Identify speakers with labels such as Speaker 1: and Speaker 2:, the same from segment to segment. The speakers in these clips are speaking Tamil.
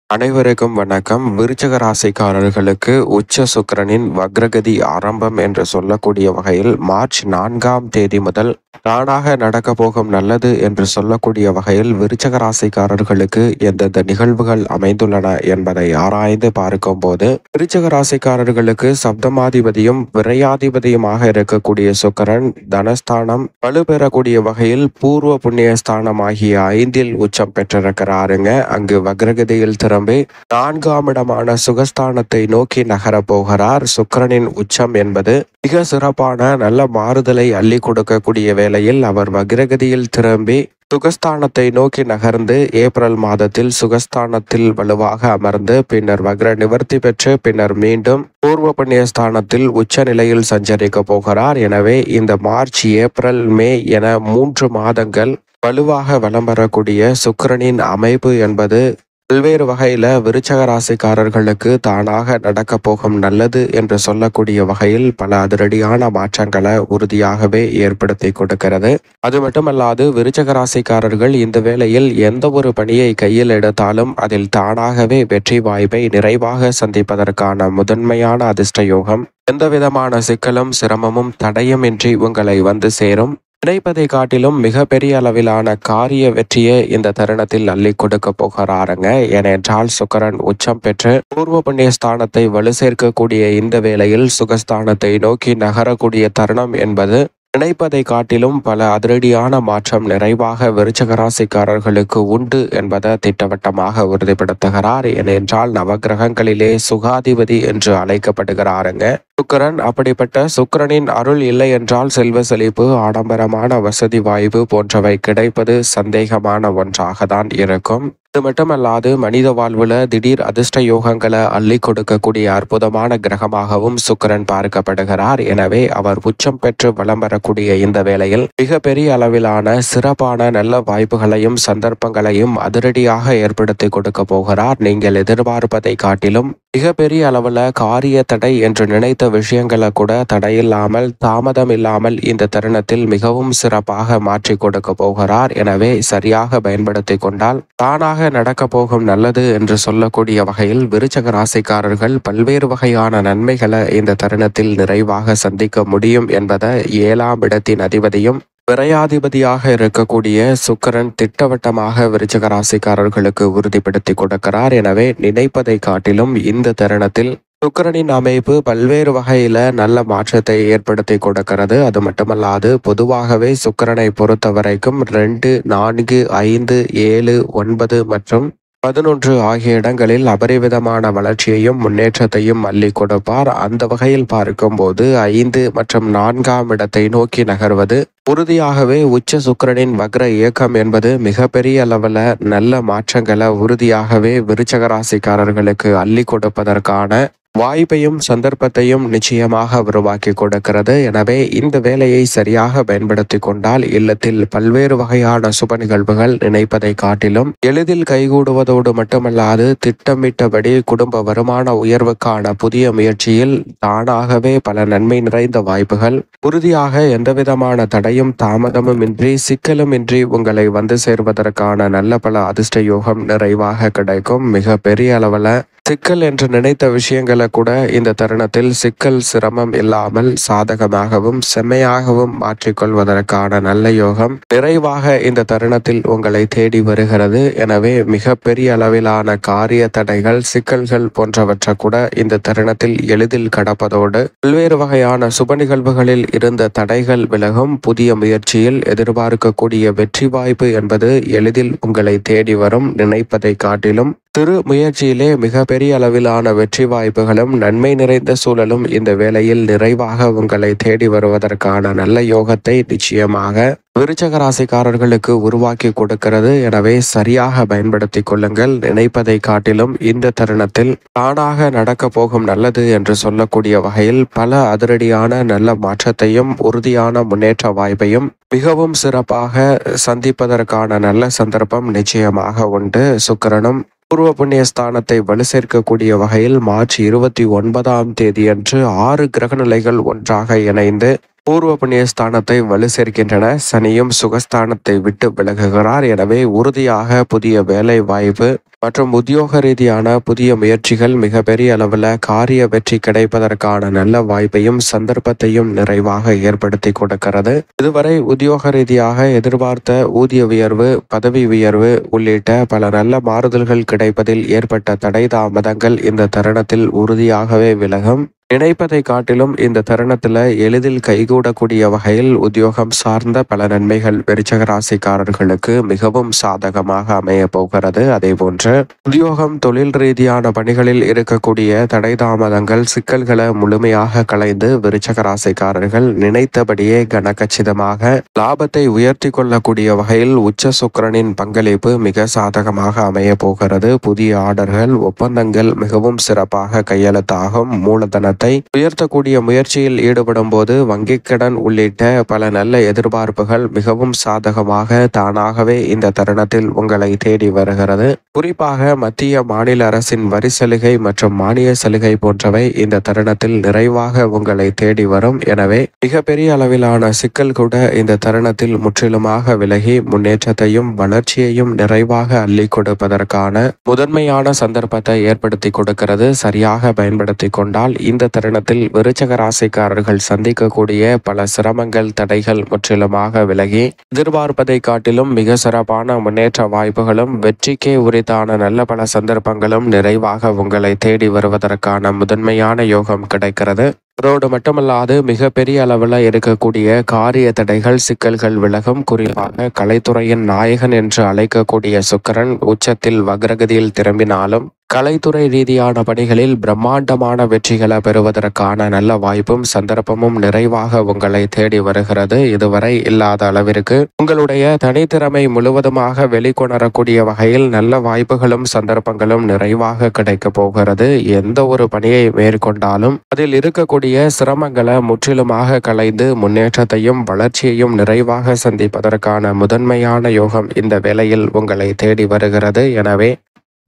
Speaker 1: அனைவருக்கும் வணக்கம். விருச்சிக ராசிக்காரர்களுக்கு உச்ச சுக்கிரனின் வக்ரகதி ஆரம்பம் என்று சொல்லக்கூடிய வகையில் மார்ச் 4ஆம் தேதி முதல் தானாக நடக்க போகும் நல்லது என்று சொல்லக்கூடிய வகையில் விருச்சிக ராசிக்காரர்களுக்கு எந்தெந்த நிகழ்வுகள் அமைந்துள்ளன என்பதை ஆராய்ந்து பார்க்கும் போது, விருச்சிக ராசிக்காரர்களுக்கு சப்தமாதிபதியும் விரையாதிபதியுமாக இருக்கக்கூடிய சுக்கிரன் தனஸ்தானம் வலுப்பெறக்கூடிய வகையில் பூர்வ புண்ணிய ஸ்தானம் ஆகிய 5இல் உச்சம் பெற்றிருக்கிறாருங்க. அங்கு வக்ரகதியில் திரும்பி 4ஆம் இடமான சுகஸ்தானத்தை நோக்கி நகர போகிறார். சுக்கிரனின் உச்சம் என்பது மிக சிறப்பான நல்ல மாறுதலை அள்ளி கொடுக்கக்கூடிய வேளையில் அவர் வக்ரகதியில் திரும்பி சுகஸ்தானத்தை நோக்கி நகர்ந்து ஏப்ரல் மாதத்தில் சுகஸ்தானத்தில் வலுவாக அமர்ந்து பின்னர் வக்ர நிவர்த்தி பெற்று பின்னர் மீண்டும் பூர்வ புண்ணிய ஸ்தானத்தில் உச்ச நிலையில் சஞ்சரிக்க போகிறார். எனவே இந்த மார்ச், ஏப்ரல், மே என 3 மாதங்கள் வலுவாக வலம் வரக்கூடிய சுக்கிரனின் அமைப்பு என்பது பல்வேறு வகையில விருச்சிக ராசிக்காரர்களுக்கு தானாக நடக்க போகும் நல்லது என்று சொல்லக்கூடிய வகையில் பல அதிரடியான மாற்றங்களை உறுதியாகவே ஏற்படுத்தி கொடுக்கிறது. அது மட்டுமல்லாது விருச்சிக ராசிக்காரர்கள் இந்த வேளையில் எந்த ஒரு பணியை கையில் எடுத்தாலும் அதில் தானாகவே வெற்றி வாய்ப்பை நிறைவாக சந்திப்பதற்கான முதன்மையான அதிர்ஷ்ட யோகம் எந்த விதமான சிக்கலும் சிரமமும் தடையுமின்றி உங்களை வந்து சேரும். நினைப்பதை காட்டிலும் மிக பெரிய அளவிலான காரிய வெற்றியை இந்த தருணத்தில் அள்ளி கொடுக்க போகிறாருங்க. ஏனென்றால் சுக்கிரன் உச்சம் பெற்று பூர்வ புண்ணிய ஸ்தானத்தை வலு சேர்க்கக்கூடிய இந்த வேளையில் சுகஸ்தானத்தை நோக்கி நகரக்கூடிய தருணம் என்பது நினைப்பதை காட்டிலும் பல அதிரடியான மாற்றம் நிறைவாக விருச்சிக ராசிக்காரர்களுக்கு உண்டு என்பதை திட்டவட்டமாக உறுதிப்படுத்துகிறார். ஏனென்றால் நவகிரகங்களிலே சுகாதிபதி என்று அழைக்கப்படுகிறாருங்க சுக்கிரன். அப்படிப்பட்ட சுக்கிரனின் அருள் இல்லை என்றால் செல்வ செழிப்பு, ஆடம்பரமான வசதி வாய்ப்பு போன்றவை கிடைப்பது சந்தேகமான ஒன்றாக தான் இருக்கும். இது மட்டுமல்லாது மனித வாழ்வுல திடீர் அதிர்ஷ்ட யோகங்களை அள்ளி கொடுக்கக்கூடிய அற்புதமான கிரகமாகவும் சுக்கிரன் பார்க்கப்படுகிறார். எனவே அவர் உச்சம் பெற்று வலம் வரக்கூடிய இந்த வேளையில் மிக பெரிய அளவிலான சிறப்பான நல்ல வாய்ப்புகளையும் சந்தர்ப்பங்களையும் அதிரடியாக ஏற்படுத்தி கொடுக்க போகிறார். நீங்கள் எதிர்பார்ப்பதை காட்டிலும் மிக பெரிய அளவுல காரிய தடை என்று நினைத்த விஷயங்களை கூட தடையில்லாமல் தாமதம் இல்லாமல் இந்த தருணத்தில் மிகவும் சிறப்பாக மாற்றி கொடுக்க போகிறார். எனவே சரியாக பயன்படுத்தி கொண்டால் தானாக நடக்க போகும் நல்லது என்று சொல்லக்கூடிய வகையில் விருச்சிக ராசிக்காரர்கள் பல்வேறு வகையான நன்மைகளை இந்த தருணத்தில் நிறைவாக சந்திக்க முடியும் என்பதை 7ஆம் இடத்தின் அதிபதியும் விரையாதிபதியாக இருக்கக்கூடிய சுக்கிரன் திட்டவட்டமாக விருச்சிக ராசிக்காரர்களுக்கு உறுதிப்படுத்தி கொடுக்கிறார். எனவே நினைப்பதை காட்டிலும் இந்த தருணத்தில் சுக்கிரனின் அமைப்பு பல்வேறு வகையில நல்ல மாற்றத்தை ஏற்படுத்தி கொடுக்கிறது. அது மட்டுமல்லாது பொதுவாகவே சுக்கிரனை பொறுத்த வரைக்கும் 2, 4, 5, 7, 9 மற்றும் 11 ஆகிய இடங்களில் அபரிவிதமான வளர்ச்சியையும் முன்னேற்றத்தையும் அள்ளி கொடுப்பார். அந்த வகையில் பார்க்கும்போது 5 மற்றும் 4ஆம் இடத்தை நோக்கி நகர்வது உறுதியாகவே உச்ச சுக்கிரனின் வக்ர இயக்கம் என்பது மிகப்பெரிய அளவில் நல்ல மாற்றங்களை உறுதியாகவே விருச்சிக ராசிக்காரர்களுக்கு அள்ளி கொடுப்பதற்கான வாய்ப்பையும் சந்தர்ப்பத்தையும் நிச்சயமாக உருவாக்கி கொடுக்கிறது. எனவே இந்த வேலையை சரியாக பயன்படுத்தி கொண்டால் இல்லத்தில் பல்வேறு வகையான சுப நிகழ்வுகள் நினைப்பதை காட்டிலும் எளிதில் கைகூடுவதோடு மட்டுமல்லாது திட்டமிட்டபடி குடும்ப வருமான உயர்வுக்கான புதிய முயற்சியில் தானாகவே பல நன்மை நிறைந்த வாய்ப்புகள் உறுதியாக எந்தவிதமான தடையும் தாமதமும் இன்றி சிக்கலும் இன்றி உங்களை வந்து சேர்வதற்கான நல்ல பல அதிர்ஷ்ட யோகம் நிறைவாக கிடைக்கும். மிக பெரிய அளவில் சிக்கல் என்று நினைத்த விஷயங்களை கூட இந்த தருணத்தில் சிக்கல் சிரமம் இல்லாமல் சாதகமாகவும் செம்மையாகவும் மாற்றிக்கொள்வதற்கான நல்ல யோகம் நிறைவாக இந்த தருணத்தில் உங்களை தேடி வருகிறது. எனவே மிக பெரிய அளவிலான காரிய தடைகள், சிக்கல்கள் போன்றவற்றை கூட இந்த தருணத்தில் எளிதில் கடப்பதோடு பல்வேறு வகையான சுப நிகழ்வுகளில் இருந்த தடைகள் விலகும். புதிய முயற்சியில் எதிர்பார்க்கக்கூடிய வெற்றி வாய்ப்பு என்பது எளிதில் உங்களை தேடி வரும். நினைப்பதை காட்டிலும் சிறு முயற்சியிலே மிக பெரிய அளவிலான வெற்றி வாய்ப்புகளும் நன்மை நிறைந்த சூழலும் இந்த வேளையில் நிறைவாக உங்களை தேடி வருவதற்கான நல்ல யோகத்தை நிச்சயமாக விருச்சிக ராசிக்காரர்களுக்கு உருவாக்கி கொடுக்கிறது. எனவே சரியாக பயன்படுத்தி கொள்ளுங்கள். நினைப்பதை காட்டிலும் இந்த தருணத்தில் தானாக நடக்க போகும் நல்லது என்று சொல்லக்கூடிய வகையில் பல அதிரடியான நல்ல மாற்றத்தையும் உறுதியான முன்னேற்ற வாய்ப்பையும் மிகவும் சிறப்பாக சந்திப்பதற்கான நல்ல சந்தர்ப்பம் நிச்சயமாக உண்டு. சுக்கிரனும் பூர்வ புண்ணிய ஸ்தானத்தை வலு சேர்க்கக்கூடிய வகையில் மார்ச் 29ஆம் தேதியன்று 6 கிரக நிலைகள் ஒன்றாக இணைந்து பூர்வ புண்ணிய ஸ்தானத்தை வலு சேர்க்கின்றன. சனியும் சுகஸ்தானத்தை விட்டு விலகுகிறார். எனவே உறுதியாக புதிய வேலை வாய்ப்பு மற்றும் உத்தியோக ரீதியான புதிய முயற்சிகள் மிகப்பெரிய அளவில் காரிய வெற்றி கிடைப்பதற்கான நல்ல வாய்ப்பையும் சந்தர்ப்பத்தையும் நிறைவாக ஏற்படுத்தி கொடுக்கிறது. இதுவரை உத்தியோக ரீதியாக எதிர்பார்த்த ஊதிய உயர்வு, பதவி உயர்வு உள்ளிட்ட பல நல்ல மாறுதல்கள் கிடைப்பதில் ஏற்பட்ட தடை தாமதங்கள் இந்த தருணத்தில் உறுதியாகவே விலகும். நினைப்பதை காட்டிலும் இந்த தருணத்தில் எளிதில் கைகூடக்கூடிய வகையில் உத்தியோகம் சார்ந்த பல நன்மைகள் விருச்சிக ராசிக்காரர்களுக்கு மிகவும் சாதகமாக அமைய போகிறது. அதேபோன்று உத்தியோகம், தொழில் ரீதியான பணிகளில் இருக்கக்கூடிய தடை தாமதங்கள், சிக்கல்களை முழுமையாக களைந்து விருச்சிக ராசிக்காரர்கள் நினைத்தபடியே கனகச்சிதமாக லாபத்தை உயர்த்தி கொள்ளக்கூடிய வகையில் உச்ச சுக்கிரனின் பங்களிப்பு மிக சாதகமாக அமைய போகிறது. புதிய ஆர்டர்கள், ஒப்பந்தங்கள் மிகவும் சிறப்பாக கையெழுத்தாகும். மூலதன உயர்த்தக்கூடிய முயற்சியில் ஈடுபடும் போது வங்கிக் கடன் உள்ளிட்ட பல நல்ல எதிர்பார்ப்புகள் மிகவும் சாதகமாக தானாகவே இந்த தருணத்தில் உங்களை தேடி வருகிறது. குறிப்பாக மத்திய மாநில அரசின் வரி சலுகை மற்றும் மானிய சலுகை போன்றவை இந்த தருணத்தில் நிறைவாக உங்களை தேடி வரும். எனவே மிகப்பெரிய அளவிலான சிக்கல் கூட இந்த தருணத்தில் முற்றிலுமாக விலகி முன்னேற்றத்தையும் வளர்ச்சியையும் நிறைவாக அள்ளி கொடுப்பதற்கான முதன்மையான சந்தர்ப்பத்தை ஏற்படுத்தி கொடுக்கிறது. சரியாக பயன்படுத்தி கொண்டால் இந்த தருணத்தில் விருச்சிக ராசிக்காரர்கள் சந்திக்கக்கூடிய பல சிரமங்கள், தடைகள் முற்றிலுமாக விலகி எதிர்பார்ப்பதை காட்டிலும் மிக சிறப்பான முன்னேற்ற வாய்ப்புகளும் வெற்றிக்கே உரித்தான நல்ல பல சந்தர்ப்பங்களும் நிறைவாக உங்களை தேடி வருவதற்கான முதன்மையான யோகம் கிடைக்கிறது. அதோடு மட்டுமல்லாது மிகப்பெரிய அளவில் இருக்கக்கூடிய காரிய தடைகள், சிக்கல்கள் விலகும். குறிப்பாக கலைத்துறையின் நாயகன் என்று அழைக்கக்கூடிய சுக்கிரன் உச்சத்தில் வக்ரகதியில் திரும்பினாலும் கலைத்துறை ரீதியான பணிகளில் பிரம்மாண்டமான வெற்றிகளை பெறுவதற்கான நல்ல வாய்ப்பும் சந்தர்ப்பமும் நிறைவாக உங்களை தேடி வருகிறது. இதுவரை இல்லாத அளவிற்கு உங்களுடைய தனித்திறமை முழுவதுமாக வெளிக்கொணரக்கூடிய வகையில் நல்ல வாய்ப்புகளும் சந்தர்ப்பங்களும் நிறைவாக கிடைக்க போகிறது. எந்த ஒரு பணியை மேற்கொண்டாலும் அதில் இருக்கக்கூடிய சிரமங்களை முற்றிலுமாக களைந்து முன்னேற்றத்தையும் வளர்ச்சியையும் நிறைவாக சந்திப்பதற்கான முதன்மையான யோகம் இந்த வேளையில் உங்களை தேடி வருகிறது. எனவே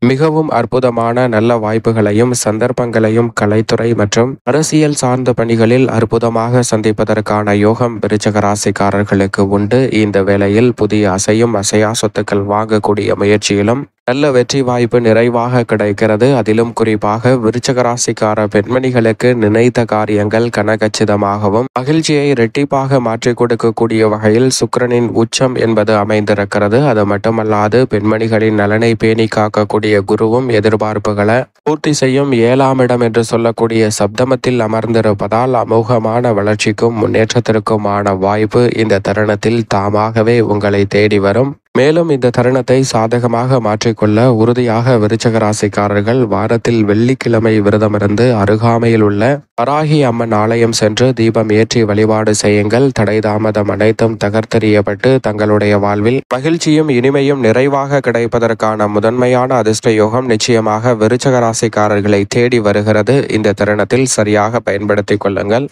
Speaker 1: மிகவும் அற்புதமான நல்ல வாய்ப்புகளையும் சந்தர்ப்பங்களையும் கலைத்துறை மற்றும் அரசியல் சார்ந்த பணிகளில் அற்புதமாக சந்திப்பதற்கான யோகம் விருச்சிக ராசிக்காரர்களுக்கு உண்டு. இந்த வேளையில் புதிய அசையும் அசையா சொத்துக்கள் வாங்கக்கூடிய முயற்சியிலும் நல்ல வெற்றி வாய்ப்பு நிறைவாக கிடைக்கிறது. அதிலும் குறிப்பாக விருச்சிக ராசிக்கார பெண்மணிகளுக்கு நினைத்த காரியங்கள் கனகச்சிதமாகவும் மகிழ்ச்சியை இரட்டிப்பாக மாற்றிக் கொடுக்கக்கூடிய வகையில் சுக்கிரனின் உச்சம் என்பது அமைந்திருக்கிறது. அது மட்டுமல்லாது பெண்மணிகளின் நலனை பேணி காக்கக்கூடிய குருவும் எதிர்பார்ப்புகளை பூர்த்தி செய்யும் 7ஆம் இடம் என்று சொல்லக்கூடிய சப்தமத்தில் அமர்ந்திருப்பதால் அமோகமான வளர்ச்சிக்கும் முன்னேற்றத்திற்குமான வாய்ப்பு இந்த தருணத்தில் தாமாகவே உங்களை தேடி வரும். மேலும் இந்த தருணத்தை சாதகமாக மாற்றிக்கொள்ள உறுதியாக விருச்சிக ராசிக்காரர்கள் வாரத்தில் வெள்ளிக்கிழமை விரதமிருந்து அருகாமையில் உள்ள வராகி அம்மன் ஆலயம் சென்று தீபம் ஏற்றி வழிபாடு செய்யுங்கள். தடை தாமதம் அனைத்தும் தகர்த்தெறியப்பட்டு தங்களுடைய வாழ்வில் மகிழ்ச்சியும் இனிமையும் நிறைவாக கிடைப்பதற்கான முதன்மையான அதிர்ஷ்ட யோகம் நிச்சயமாக விருச்சிக ராசிக்காரர்களை தேடி வருகிறது. இந்த தருணத்தில் சரியாக பயன்படுத்திக் கொள்ளுங்கள்.